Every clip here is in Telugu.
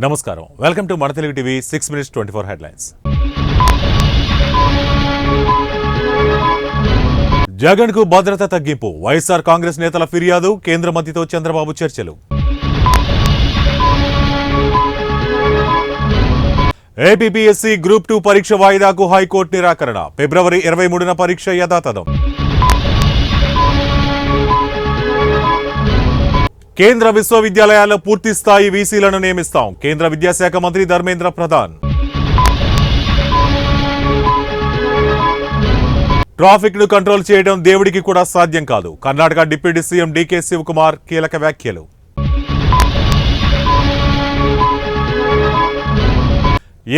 నమస్కారం వెల్కమ్ టు మన Telugu TV 6 minutes 24 headlines. Jagan కు భద్రత తగ్గింపు, వైఎస్ఆర్ కాంగ్రెస్ నేతల ఫిర్యాదు, కేంద్ర మంత్రితో చంద్రబాబు చర్చలు. ఏపీపీఎస్సీ గ్రూప్ 2 పరీక్ష వాయిదాకు హైకోర్టు నిరాకరణ, ఫిబ్రవరి 23న పరీక్ష యథాతథం. కేంద్ర విశ్వవిద్యాలయాల్లో పూర్తి స్థాయి వీసీలను నియమిస్తాం, కేంద్ర విద్యాశాఖ మంత్రి ధర్మేంద్ర ప్రధాన్. ట్రాఫిక్ ను కంట్రోల్ చేయడం దేవుడికి కూడా సాధ్యం కాదు, కర్ణాటక డిప్యూటీ సీఎం డీకే శివకుమార్ కీలక వ్యాఖ్యలు.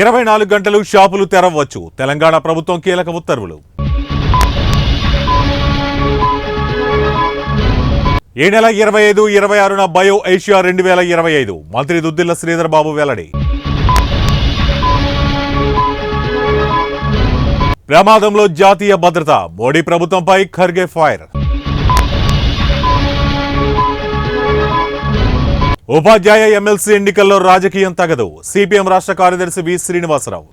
ఇరవై 24 గంటలు షాపులు తెరవచ్చు, తెలంగాణ ప్రభుత్వం కీలక ఉత్తర్వులు. ఈ నెల 25, 26న బయో ఏషియా 2025 మంత్రి దుద్దిళ్ల శ్రీధర్ బాబు వెల్లడి. ప్రమాదంలో జాతీయ భద్రత, మోడీ ప్రభుత్వంపై ఖర్గే ఫైర్. ఉపాధ్యాయ ఎమ్మెల్సీ ఎన్నికల్లో రాజకీయం తగదు, సిపిఎం రాష్ట్ర కార్యదర్శి వి శ్రీనివాసరావు.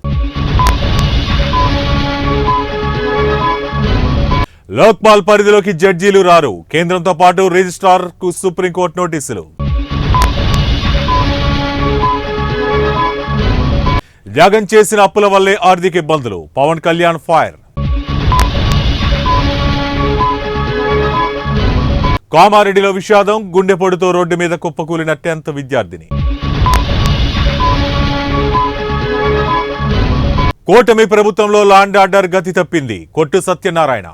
లోక్పాల్ పరిధిలోకి జడ్జీలు రారు, కేంద్రంతో పాటు రిజిస్ట్రార్ కు సుప్రీంకోర్టు నోటీసులు. జగన్ చేసిన అప్పుల వల్లే ఆర్థిక ఇబ్బందులు, పవన్ కళ్యాణ్ ఫైర్. కామారెడ్డిలో విషాదం, గుండెపోటుతో రోడ్డు మీద కుప్పకూలిన 10th విద్యార్థిని. కూటమి ప్రభుత్వంలో లాండ్ ఆర్డర్ గతి తప్పింది, కొట్టు సత్యనారాయణ.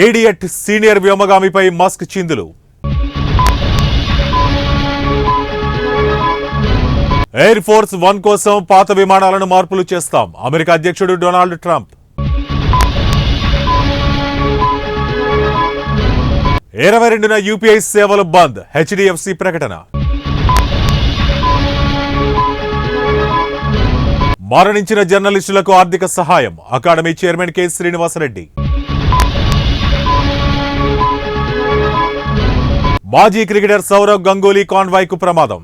ఏడియట్ సీనియర్ వ్యోమగామిపై మస్క్ చిందులు. ఎయిర్ ఫోర్స్ 1 కోసం పాత విమానాలను మార్పులు చేస్తాం, అమెరికా అధ్యక్షుడు డొనాల్డ్ ట్రంప్. 22న యూపీఐ సేవలు బంద్, హెచ్డిఎఫ్సి ప్రకటన. మరణించిన జర్నలిస్టులకు ఆర్థిక సహాయం, అకాడమీ చైర్మన్ కె శ్రీనివాసరెడ్డి. మాజీ క్రికెటర్ సౌరవ్ గంగూలీ కాన్వాయ్ కు ప్రమాదం.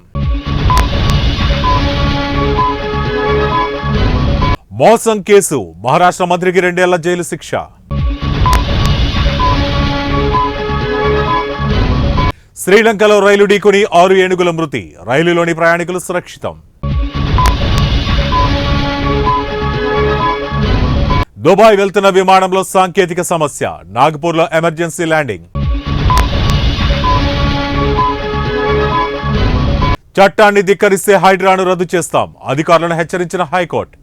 మోసం కేసు, మహారాష్ట్ర మంత్రికి 2 ఏళ్ల జైలు శిక్ష. శ్రీలంకలో రైలు ఢీకొని 6 ఏనుగుల మృతి, రైలులోని ప్రయాణికులు సురక్షితం. దుబాయ్ వెళ్తున్న విమానంలో సాంకేతిక సమస్య, నాగ్పూర్లో ఎమర్జెన్సీ ల్యాండింగ్. చట్టాన్ని ధిక్కరిస్తే హైడ్రాను రద్దు చేస్తాం, అధికారులను హెచ్చరించిన హైకోర్టు.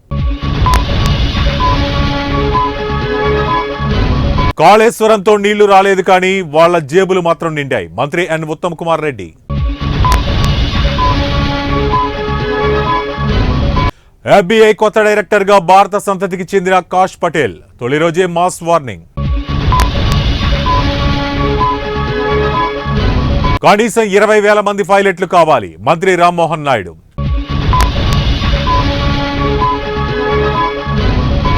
కాళేశ్వరంతో నీళ్లు రాలేదు కానీ వాళ్ల జేబులు మాత్రం నిండాయి, మంత్రి ఎన్ ఉత్తమ్ కుమార్ రెడ్డి. ఎఫ్బీఐ కొత్త డైరెక్టర్ గా భారత సంతతికి చెందిన కాష్ పటేల్, తొలి రోజే మాస్ వార్నింగ్. కనీసం 20,000 మంది పైలట్లు కావాలి, మంత్రి రామ్మోహన్ నాయుడు.